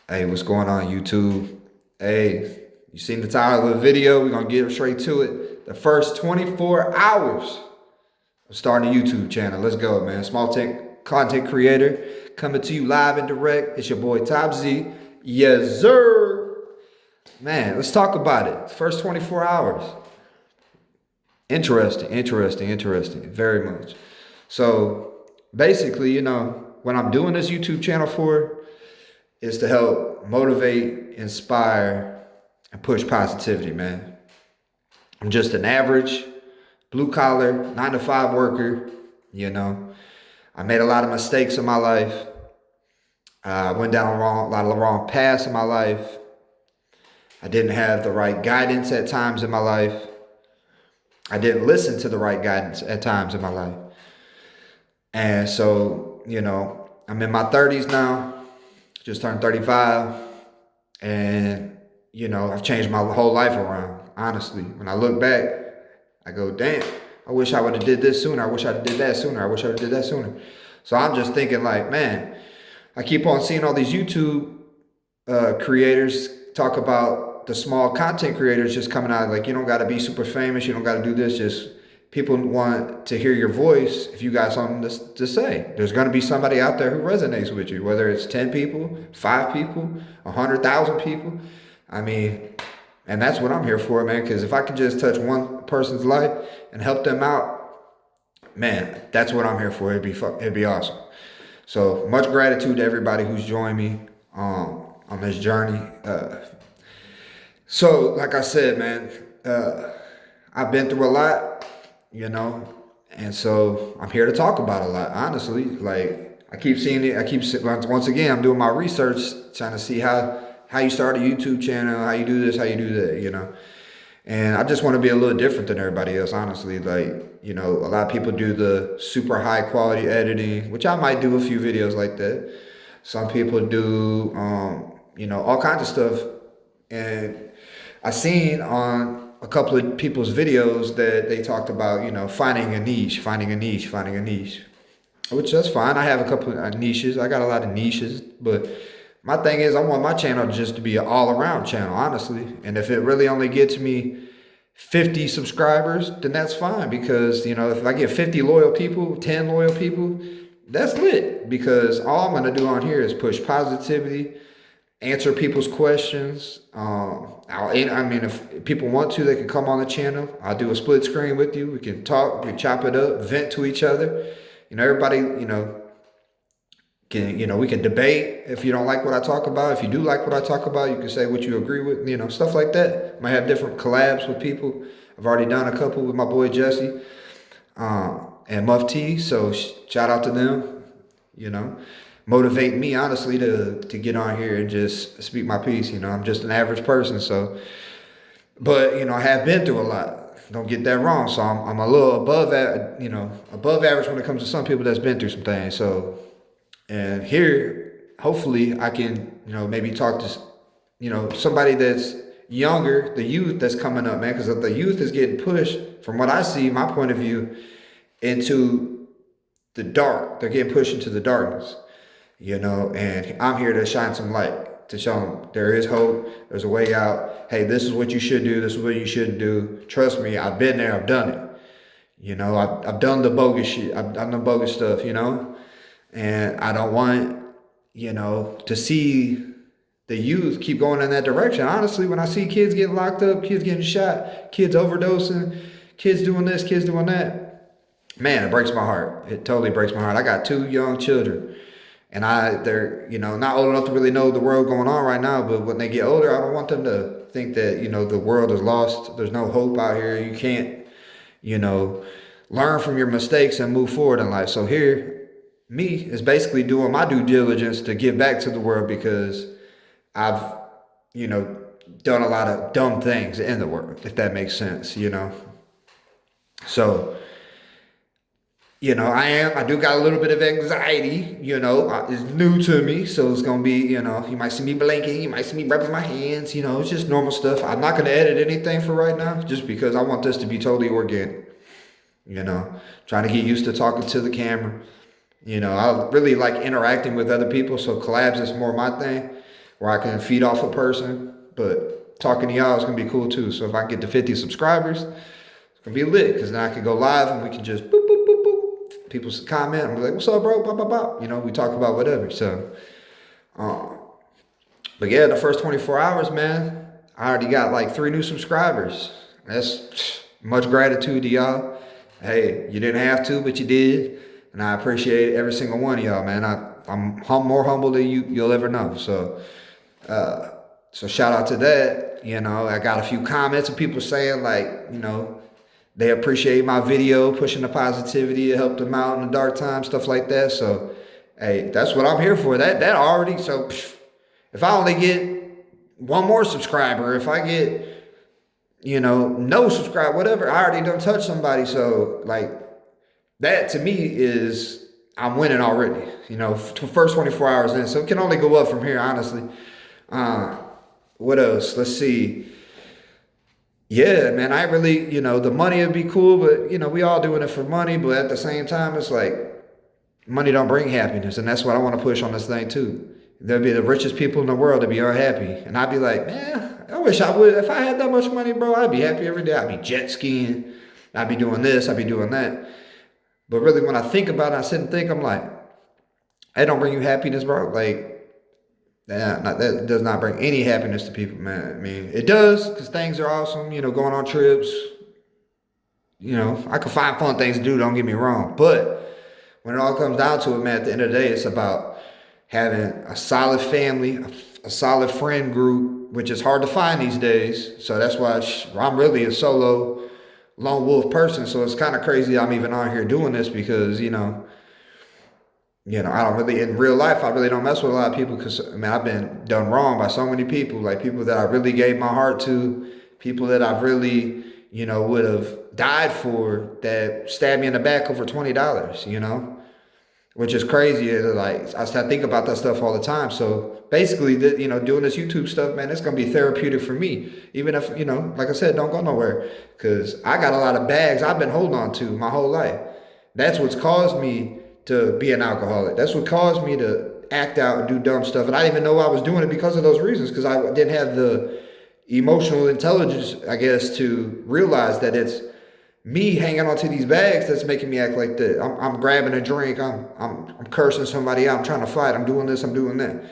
Hey, what's going on, YouTube? Hey, you seen the title of the video? We're gonna get straight to it. The first 24 hours of starting a YouTube channel. Let's go, man. Small tech content creator coming to you live and direct. It's your boy Top Z. Yezzzirrr. Man, let's talk about it. First 24 hours. Interesting. Very much. So basically, what I'm doing this YouTube channel for is to help motivate, inspire, and push positivity, man. I'm just an average blue collar 9 to 5 worker. You know, I made a lot of mistakes in my life. I went down a lot of the wrong paths in my life. I didn't have the right guidance at times in my life. I didn't listen to the right guidance at times in my life. And so, I'm in my 30s now, just turned 35. And, I've changed my whole life around, honestly. When I look back, I go, damn, I wish I would have did this sooner. I wish I did that sooner. I wish I would have did that sooner. So I'm just thinking like, man, I keep on seeing all these YouTube creators talk about the small content creators just coming out like, you don't got to be super famous. You don't got to do this. Just people want to hear your voice if you got something to say. There's going to be somebody out there who resonates with you, whether it's 10 people, 5 people, 100,000 people. I mean, and that's what I'm here for, man, because if I can just touch one person's life and help them out, man, that's what I'm here for. It'd be awesome. So much gratitude to everybody who's joined me on this journey. So, like I said, man, I've been through a lot, and so I'm here to talk about a lot, honestly. Like, I keep seeing it. Once again, I'm doing my research, trying to see how you start a YouTube channel, how you do this, how you do that, And I just want to be a little different than everybody else, honestly. Like, a lot of people do the super high quality editing, which I might do a few videos like that. Some people do, all kinds of stuff. And I seen on a couple of people's videos that they talked about, finding a niche, which that's fine. I have a couple of niches. I got a lot of niches, but my thing is I want my channel just to be an all around channel, honestly. And if it really only gets me 50 subscribers, then that's fine. Because, if I get 50 loyal people, 10 loyal people, that's lit. Because all I'm going to do on here is push positivity, answer people's questions. If people want to, they can come on the channel. I'll do a split screen with you. We can talk, we can chop it up, vent to each other. Everybody, we can debate. If you don't like what I talk about, if you do like what I talk about, you can say what you agree with, stuff like that. Might have different collabs with people. I've already done a couple with my boy Jesse and Muff T. So shout out to them, motivate me, honestly, to get on here and just speak my piece. I'm just an average person. So, but, I have been through a lot. Don't get that wrong. So I'm a little above average when it comes to some people that's been through some things. So, and here, hopefully I can, maybe talk to, somebody that's younger, the youth that's coming up, man, because the youth is getting pushed, from what I see, my point of view, into the dark. They're getting pushed into the darkness, and I'm here to shine some light, to show them there is hope. There's a way out. Hey, this is what you should do. This is what you shouldn't do. Trust me, I've been there. I've done it. I've done the bogus shit. I've done the bogus stuff, and I don't want, to see the youth keep going in that direction. Honestly, when I see kids getting locked up, kids getting shot, kids overdosing, kids doing this, kids doing that, man, it breaks my heart. It totally breaks my heart. I got 2 young children, and they're, not old enough to really know the world going on right now, but when they get older, I don't want them to think that, the world is lost. There's no hope out here. You can't, learn from your mistakes and move forward in life. So here, me is basically doing my due diligence to give back to the world, because I've, done a lot of dumb things in the world, if that makes sense, So, I do got a little bit of anxiety, it's new to me. So it's going to be, you might see me blinking, you might see me rubbing my hands, it's just normal stuff. I'm not going to edit anything for right now, just because I want this to be totally organic, trying to get used to talking to the camera. I really like interacting with other people, so collabs is more my thing. where I can feed off a person. But talking to y'all is gonna be cool too. So if I get to 50 subscribers, it's gonna be lit because then I can go live and we can just boop boop boop boop. People comment. I'm like, what's up, bro? Bop, bop, bop. You know, we talk about whatever. So, but yeah, the first 24 hours, man, I already got like 3 new subscribers. That's much gratitude to y'all. Hey, you didn't have to, but you did. And I appreciate every single one of y'all, man. I'm more humble than you'll ever know. So, so shout out to that. You know, I got a few comments of people saying like, you know, they appreciate my video, pushing the positivity, it helped them out in the dark times, stuff like that. So, hey, that's what I'm here for. That already, so if I only get one more subscriber, if I get, you know, no subscribe, whatever, I already done touched somebody. So like that to me is, I'm winning already, you know, first 24 hours in. So it can only go up from here, honestly. What else? Let's see. Yeah, man, I really, you know, the money would be cool, but you know, we all doing it for money. But at the same time, it's like money don't bring happiness. And that's what I want to push on this thing too. There'll be the richest people in the world to be unhappy. And I'd be like, man, I wish I would. If I had that much money, bro, I'd be happy every day. I'd be jet skiing. I'd be doing this. I'd be doing that. But really, when I think about it, I sit and think, I'm like, it don't bring you happiness, bro. Like, that does not bring any happiness to people, man. I mean, it does because things are awesome, you know, going on trips. You know, I can find fun things to do, don't get me wrong. But when it all comes down to it, man, at the end of the day, it's about having a solid family, a solid friend group, which is hard to find these days. So that's why I'm really a solo lone wolf person. So it's kind of crazy I'm even on here doing this because, you know, I don't really, in real life, I really don't mess with a lot of people because, I mean, I've been done wrong by so many people, like people that I really gave my heart to, people that I really, you know, would have died for that stabbed me in the back over $20, you know, which is crazy. Like, I think about that stuff all the time. So basically, you know, doing this YouTube stuff, man, it's going to be therapeutic for me. Even if, you know, like I said, don't go nowhere because I got a lot of bags I've been holding on to my whole life. That's what's caused me to be an alcoholic. That's what caused me to act out and do dumb stuff. And I didn't even know I was doing it because of those reasons, because I didn't have the emotional intelligence, I guess, to realize that it's me hanging onto these bags that's making me act like that. I'm grabbing a drink. I'm cursing somebody out. I'm trying to fight. I'm doing this. I'm doing that.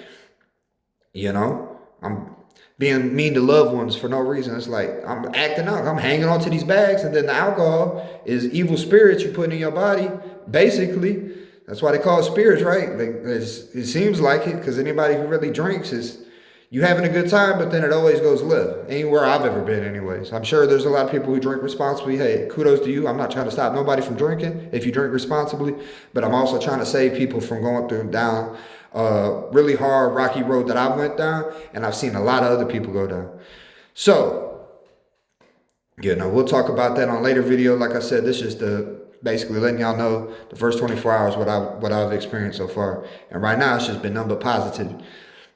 You know, I'm being mean to loved ones for no reason. It's like I'm acting out. I'm hanging onto these bags, and then the alcohol is evil spirits you put in your body, basically. That's why they call it spirits, right? It seems like it, because anybody who really drinks is you having a good time, but then it always goes left. Anywhere I've ever been, anyways. I'm sure there's a lot of people who drink responsibly. Hey, kudos to you. I'm not trying to stop nobody from drinking if you drink responsibly, but I'm also trying to save people from going down a really hard, rocky road that I went down, and I've seen a lot of other people go down. So, you know, we'll talk about that on a later video. Like I said, this is basically letting y'all know the first 24 hours what I've experienced so far. And right now it's just been nothing but positive.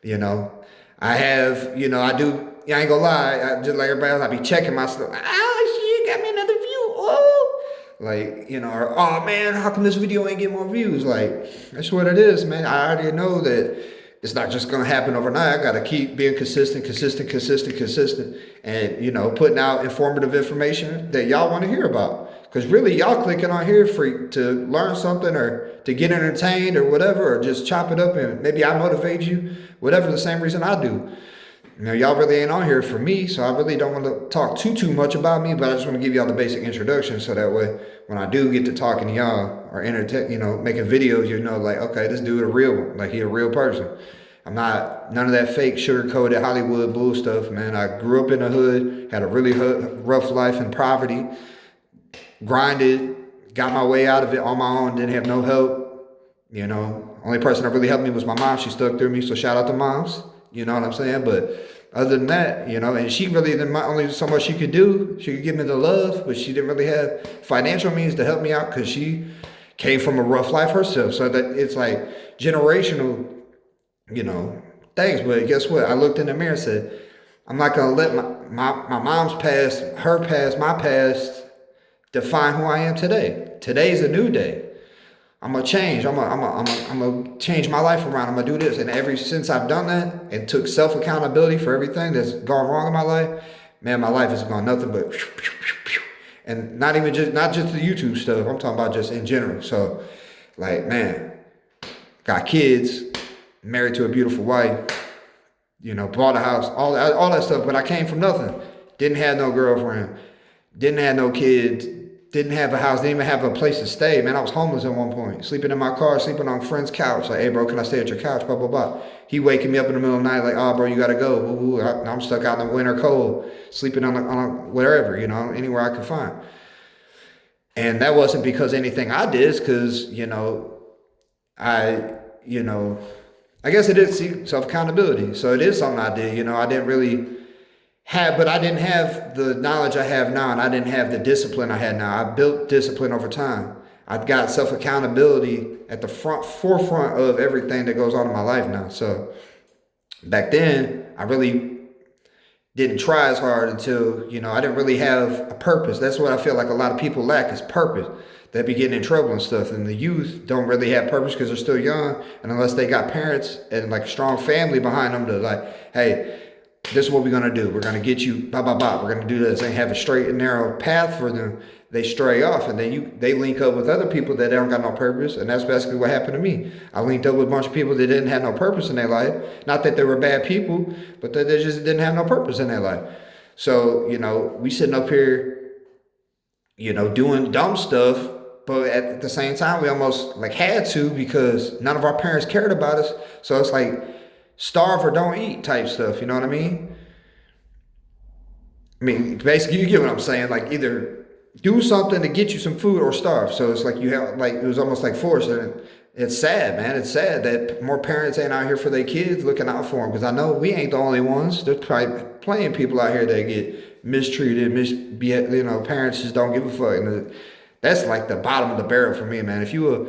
You know, I have, you know, I ain't gonna lie, just like everybody else, I be checking my stuff. Shit, got me another view. Oh, like, you know, or, oh man, how come this video ain't get more views? Like, that's what it is, man. I already know that it's not just gonna happen overnight. I gotta keep being consistent, and, you know, putting out informative information that y'all want to hear about. Because really, y'all clicking on here to learn something or to get entertained or whatever, or just chop it up and maybe I motivate you, whatever, the same reason I do. You know, y'all really ain't on here for me, so I really don't want to talk too much about me, but I just want to give y'all the basic introduction so that way when I do get to talking to y'all or you know, making videos, you know, like, okay, this dude a real one, like he a real person. I'm not none of that fake sugar-coated Hollywood bull stuff, man. I grew up in the hood, had a really rough life in poverty, grinded, got my way out of it on my own, didn't have no help. You know, only person that really helped me was my mom. She stuck through me, so shout out to moms. You know what I'm saying? But other than that, you know, and she really didn't, only so much she could do. She could give me the love, but she didn't really have financial means to help me out because she came from a rough life herself. So that it's like generational, you know, things. But guess what? I looked in the mirror and said, I'm not going to let my mom's past, her past, my past define who I am today. Today's a new day. I'm gonna change. I'm gonna change my life around. I'm gonna do this. And since I've done that and took self accountability for everything that's gone wrong in my life, man, my life has gone nothing but. And not just the YouTube stuff. I'm talking about just in general. So, like, man, got kids, married to a beautiful wife, bought a house, all that stuff. But I came from nothing. Didn't have no girlfriend, didn't have no kids, didn't have a house, didn't even have a place to stay. Man, I was homeless at one point, sleeping in my car, sleeping on a friend's couch. Like, hey, bro, can I stay at your couch? Blah, blah, blah. He waking me up in the middle of the night, like, oh, bro, you got to go. Ooh, I'm stuck out in the winter cold, sleeping on wherever, anywhere I could find. And that wasn't because anything I did, it's because, I guess it is self accountability. So it is something I did. I didn't really but I didn't have the knowledge I have now, and I didn't have the discipline I had now. I built discipline over time. I've got self accountability at the forefront of everything that goes on in my life now. So back then, I really didn't try as hard until, I didn't really have a purpose. That's what I feel like a lot of people lack, is purpose. They be getting in trouble and stuff. And the youth don't really have purpose because they're still young. And unless they got parents and like a strong family behind them to like, hey, this is what we're going to do. We're going to get you, blah, blah, blah. We're going to do this and have a straight and narrow path for them. They stray off, and then they link up with other people that don't got no purpose. And that's basically what happened to me. I linked up with a bunch of people that didn't have no purpose in their life. Not that they were bad people, but that they just didn't have no purpose in their life. So, we sitting up here, doing dumb stuff. But at the same time, we almost like had to, because none of our parents cared about us. So it's like starve or don't eat type stuff. You know what I mean? Basically, you get what I'm saying. Like, either do something to get you some food or starve. So it's like it was almost like forced. And it's sad, man. It's sad that more parents ain't out here for their kids, looking out for them. Because I know we ain't the only ones. There's probably plenty of people out here that get mistreated, parents just don't give a fuck. And that's like the bottom of the barrel for me, man. If you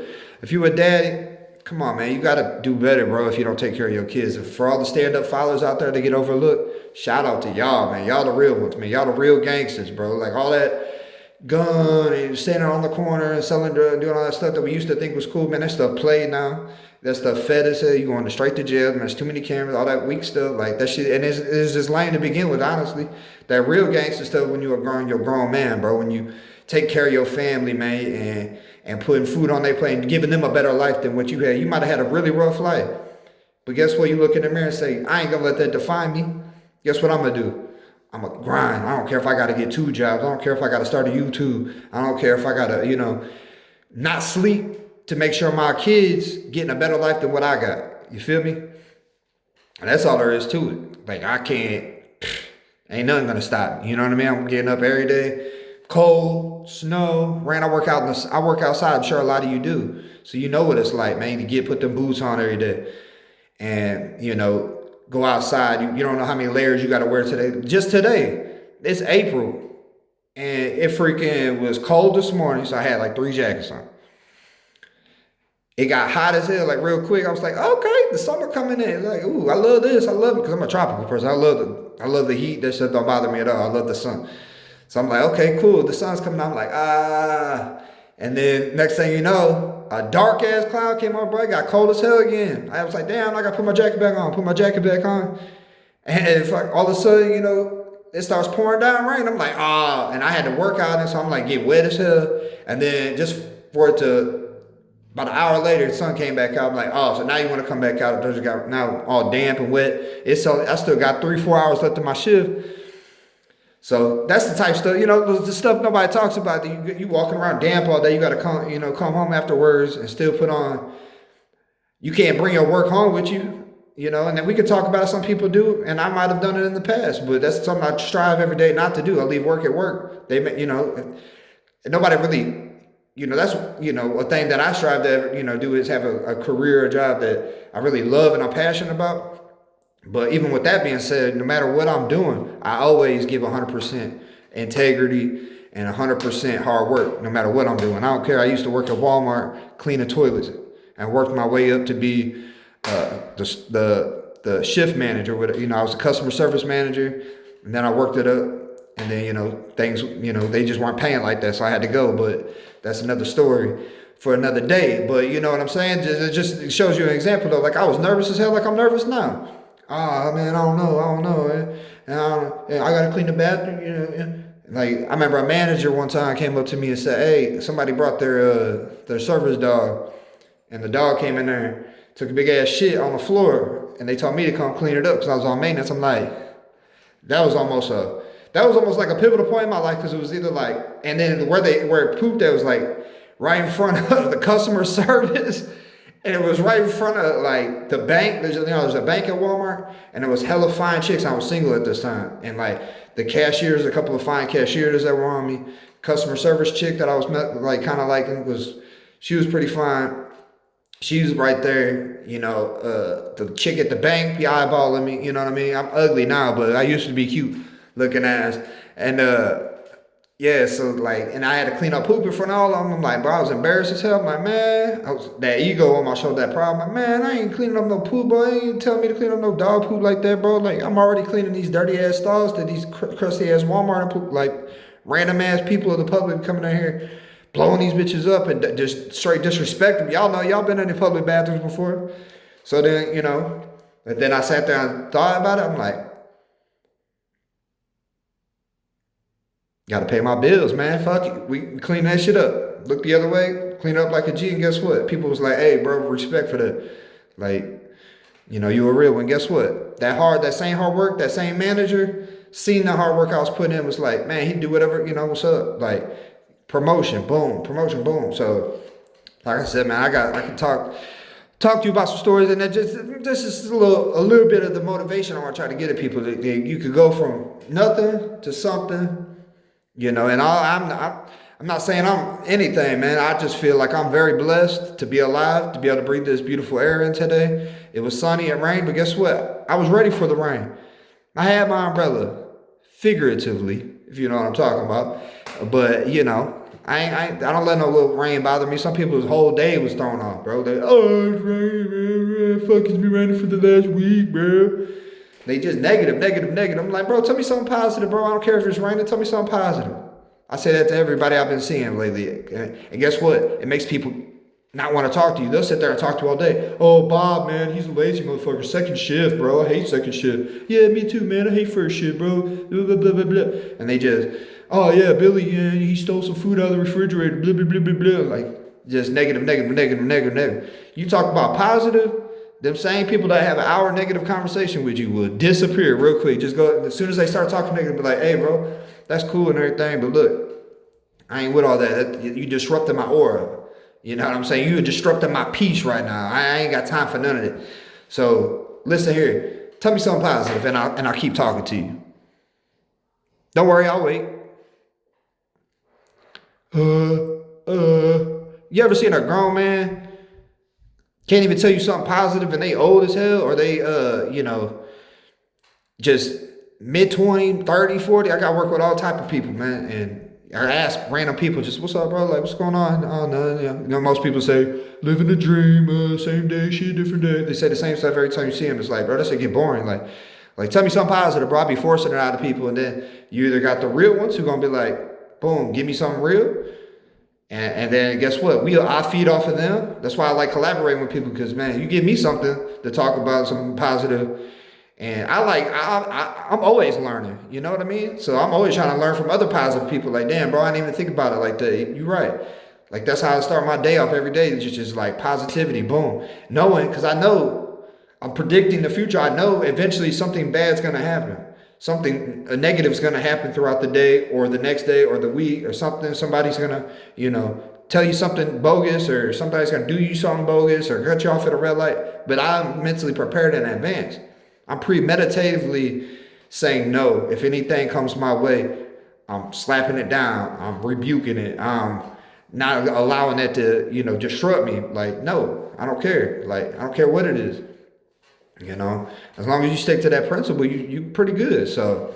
a daddy, come on, man. You got to do better, bro, if you don't take care of your kids. And for all the stand-up fathers out there that get overlooked, shout out to y'all, man. Y'all the real ones, man. Y'all the real gangsters, bro. Like, all that gun and standing on the corner and selling drugs, doing all that stuff that we used to think was cool, man. That stuff played now. That stuff fed us. You going straight to jail, man. There's too many cameras, all that weak stuff. Like, that shit. And it's just lame to begin with, honestly. That real gangster stuff when you're a grown man, bro. When you take care of your family, man, and putting food on their plate and giving them a better life than what you had. You might have had a really rough life. But guess what? You look in the mirror and say, I ain't going to let that define me. Guess what I'm going to do? I'm going to grind. I don't care if I got to get 2 jobs. I don't care if I got to start a YouTube. I don't care if I got to, not sleep to make sure my kids getting a better life than what I got. You feel me? And that's all there is to it. Like, ain't nothing going to stop me. You know what I mean? I'm getting up every day. Cold, snow, rain. I work outside. I'm sure a lot of you do. So you know what it's like, man, to put them boots on every day. And, go outside. You don't know how many layers you got to wear today. Just today, it's April. And it freaking was cold this morning, so I had like 3 jackets on. It got hot as hell, like real quick. I was like, okay, the summer coming in. Like, ooh, I love this. I love it, because I'm a tropical person. I love the heat. That shit don't bother me at all. I love the sun. So I'm like, okay, cool. The sun's coming out. I'm like, And then next thing you know, a dark ass cloud came over, bro. It got cold as hell again. I was like, damn, I got to put my jacket back on. And all of a sudden, it starts pouring down rain. I'm like, and I had to work out. And so I'm like, get wet as hell. And then just for it to, about an hour later, the sun came back out. I'm like, so now you want to come back out. It got now all damp and wet. I still got 3-4 hours left of my shift. So that's the type of stuff, the stuff nobody talks about. You walking around damp all day. You got to come home afterwards and still put on. You can't bring your work home with you, and then we could talk about it. Some people do, and I might have done it in the past, but that's something I strive every day not to do. I leave work at work. Nobody really, that's, a thing that I strive to, do is have a career, a job that I really love and I'm passionate about. But even with that being said, no matter what I'm doing, I always give 100% integrity and 100% hard work, no matter what I'm doing. I don't care. I used to work at Walmart cleaning toilets and worked my way up to be the shift manager. I was a customer service manager, and then I worked it up. And then, things, they just weren't paying like that, so I had to go. But that's another story. for another day. But you know what I'm saying? It shows you an example though. Like I was nervous as hell, like I'm nervous now. Ah man, I don't know. I gotta clean the bathroom. You know. Yeah. Like I remember a manager one time came up to me and said, "Hey, somebody brought their service dog, and the dog came in there, took a big ass shit on the floor, and they told me to come clean it up because I was on maintenance." I'm like, that was almost like a pivotal point in my life because it was either like, and then where it pooped, that was like right in front of the customer service. And it was right in front of like the bank. There's a bank at Walmart, and it was hella fine chicks. I was single at this time, and like the cashiers, a couple of fine cashiers that were on me. Customer service chick that I was like kind of liking she was pretty fine. She was right there, you know. The chick at the bank be eyeballing me. You know what I mean? I'm ugly now, but I used to be cute looking ass, and yeah, so like, and I had to clean up poop in front of all of them. I'm like, bro, I was embarrassed as hell. I'm like, man, that ego on my shoulder, that problem. I'm like, man, I ain't cleaning up no poop, bro. You ain't telling me to clean up no dog poop like that, bro. Like, I'm already cleaning these dirty ass stalls that these crusty ass Walmart and poop, like random ass people of the public coming in here, blowing these bitches up and just straight disrespect them. Y'all know, y'all been in the public bathrooms before. So then, you know, but then I sat there and thought about it. I'm like, gotta pay my bills, man. Fuck it. We clean that shit up. Look the other way, clean up like a G, and guess what? People was like, hey, bro, respect for that. Like, you know, you a real one. Guess what? That same hard work, that same manager, seen the hard work I was putting in, was like, man, he'd do whatever, you know, what's up? Like, promotion, boom. So, like I said, man, I can talk to you about some stories, and this is a little bit of the motivation I want to try to get at people. That you could go from nothing to something. You know, and I'm not saying I'm anything, man. I just feel like I'm very blessed to be alive, to be able to breathe this beautiful air in today. It was sunny, it rained, but guess what? I was ready for the rain. I had my umbrella, figuratively, if you know what I'm talking about. But, you know, I don't let no little rain bother me. Some people's whole day was thrown off, bro. Oh, it's raining, man. Fuck, it's been raining for the last week, bro. They just negative. I'm like, bro, tell me something positive, bro. I don't care if it's raining. Tell me something positive. I say that to everybody I've been seeing lately. And guess what? It makes people not want to talk to you. They'll sit there and talk to you all day. Oh, Bob, man, he's a lazy motherfucker. Second shift, bro. I hate second shift. Yeah, me too, man. I hate first shift, bro. Blah, blah, blah, blah, blah. And they just, oh, yeah, Billy, yeah, he stole some food out of the refrigerator. Blah, blah, blah, blah, blah. Like, just negative. You talk about positive. Them same people that have an hour negative conversation with you will disappear real quick. Just go, as soon as they start talking negative, be like, hey, bro, that's cool and everything, but look, I ain't with all that. You disrupted my aura. You know what I'm saying? You disrupted my peace right now. I ain't got time for none of it. So listen here. Tell me something positive, and I'll keep talking to you. Don't worry, I'll wait. You ever seen a grown man can't even tell you something positive, and they old as hell, or they, you know, just mid-20, 30, 40. I got to work with all type of people, man. And I ask random people, just, what's up, bro? Like, what's going on? Oh, no, yeah. You know, most people say, living a dream, same day, shit, different day. They say the same stuff every time you see them. It's like, bro, that's get boring. Like, tell me something positive, bro. I be forcing it out of people, and then you either got the real ones who going to be like, boom, give me something real. And then guess what? I feed off of them. That's why I like collaborating with people, because man, you give me something to talk about, something positive, and I'm always learning. You know what I mean? So I'm always trying to learn from other positive people. Like, damn, bro, I didn't even think about it like that. You're right. Like that's how I start my day off every day. It's just like positivity, boom, knowing, because I know I'm predicting the future. I know eventually something bad's gonna happen. A negative is going to happen throughout the day or the next day or the week or something. Somebody's going to, you know, tell you something bogus, or somebody's going to do you something bogus or cut you off at a red light. But I'm mentally prepared in advance. I'm premeditatively saying no. If anything comes my way, I'm slapping it down. I'm rebuking it. I'm not allowing it to, you know, disrupt me. Like, no, I don't care. Like, I don't care what it is. You know, as long as you stick to that principle, you pretty good. So,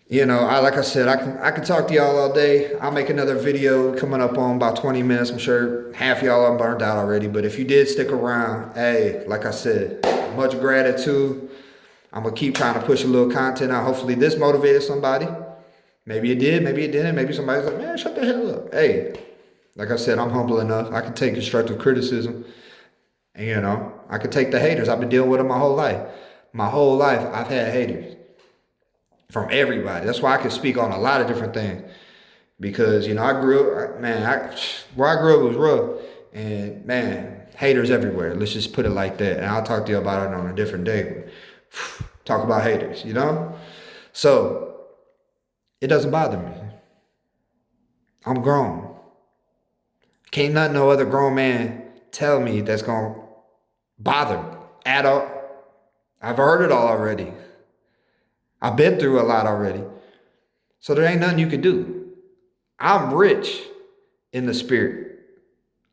you know, like I said, I can talk to y'all all day. I'll make another video coming up on about 20 minutes. I'm sure half y'all are burned out already, but if you did stick around, hey, like I said, much gratitude. I'm gonna keep trying to push a little content out. Hopefully this motivated somebody. Maybe it did, maybe it didn't. Maybe somebody's like, man, shut the hell up. Hey, Like I said, I'm humble enough. I can take constructive criticism. And, I can take the haters. I've been dealing with them my whole life. My whole life, I've had haters from everybody. That's why I can speak on a lot of different things. Because, I grew up, man, where I grew up was rough. And, man, haters everywhere. Let's just put it like that. And I'll talk to you about it on a different day. Talk about haters, So, it doesn't bother me. I'm grown. Can't nothing no other grown man tell me that's going to bother me at all. I've heard it all already. I've been through a lot already. So there ain't nothing you can do. I'm rich in the spirit.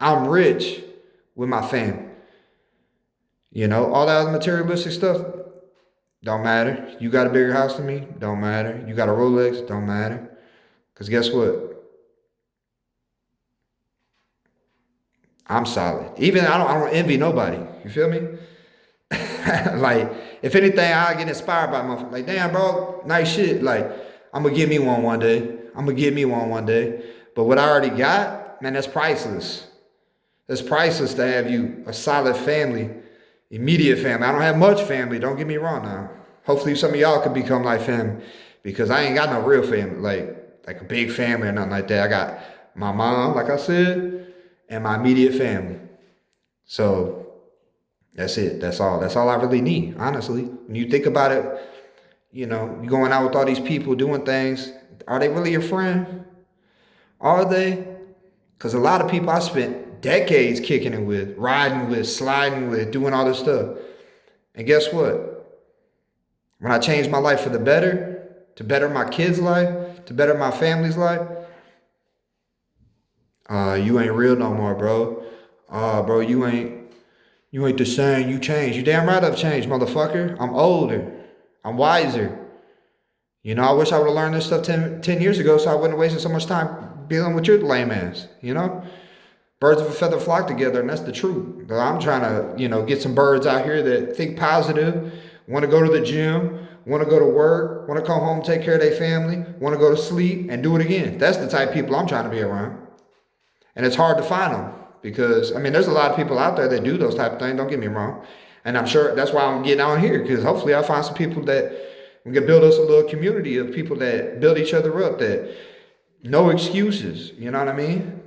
I'm rich with my family. All that other materialistic stuff, don't matter. You got a bigger house than me, don't matter. You got a Rolex, don't matter. Because guess what? I'm solid. Even I don't envy nobody. You feel me? Like, if anything, I get inspired by my, like, damn, bro, nice shit. Like, I'm gonna get me one day. But what I already got, man, that's priceless. It's priceless to have you a solid family, immediate family. I don't have much family. Don't get me wrong now. Hopefully some of y'all could become like family, because I ain't got no real family, like a big family or nothing like that. I got my mom, like I said, and my immediate family. So that's it. That's all. That's all I really need, honestly. When you think about it, you going out with all these people doing things. Are they really your friend? Are they? Because a lot of people I spent decades kicking it with, riding with, sliding with, doing all this stuff. And guess what? When I changed my life for the better, to better my kids' life, to better my family's life, you ain't real no more, bro. Bro, you ain't the same. You changed. You damn right I've changed, motherfucker. I'm older. I'm wiser. I wish I would have learned this stuff 10 years ago, so I wouldn't have wasted so much time dealing with your lame ass, Birds of a feather flock together, and that's the truth. But I'm trying to, get some birds out here that think positive, want to go to the gym, want to go to work, want to come home, take care of their family, want to go to sleep, and do it again. That's the type of people I'm trying to be around. And it's hard to find them because, there's a lot of people out there that do those type of things, don't get me wrong. And I'm sure that's why I'm getting on here, because hopefully I'll find some people that we can build us a little community of people that build each other up, that no excuses, you know what I mean?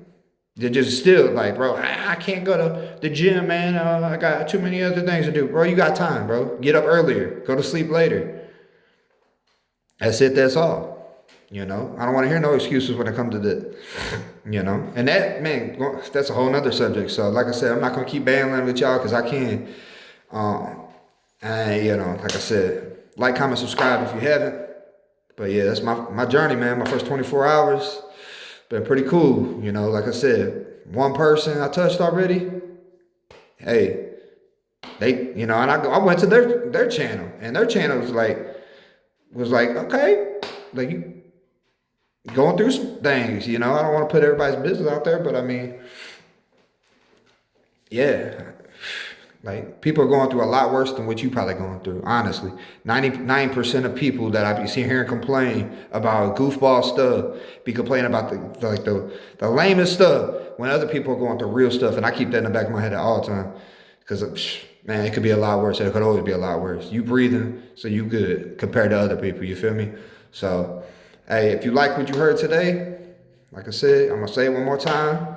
They're just still like, bro, I can't go to the gym, man. I got too many other things to do. Bro, you got time, bro. Get up earlier. Go to sleep later. That's it. That's all. I don't want to hear no excuses when it comes to that, And that, man, that's a whole nother subject. So, like I said, I'm not going to keep battling with y'all because I can. And, like I said, like, comment, subscribe if you haven't. But, yeah, that's my journey, man. My first 24 hours. Been pretty cool, like I said, one person I touched already. Hey, they, and I went to their channel, and their channel was like, okay, like you going through some things, I don't want to put everybody's business out there, but yeah, like people are going through a lot worse than what you probably going through, honestly. 99% of people that I be seeing here and complain about goofball stuff, be complaining about the lamest stuff when other people are going through real stuff. And I keep that in the back of my head at all time. Because, man, it could be a lot worse. It could always be a lot worse. You breathing, so you good compared to other people, you feel me? So, hey, if you like what you heard today, like I said, I'm going to say it one more time.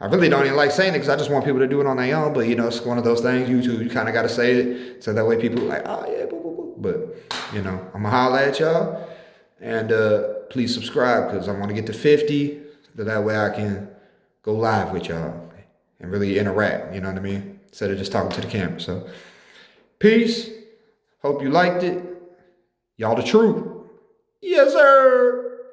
I really don't even like saying it because I just want people to do it on their own. But, it's one of those things. You kind of got to say it. So that way people are like, oh, yeah, boo, boo, boo. But, I'm going to holler at y'all. And please subscribe because I want to get to 50. So that way I can go live with y'all and really interact. You know what I mean? Instead of just talking to the camera. So, peace. Hope you liked it. Y'all the truth. Yes, sir.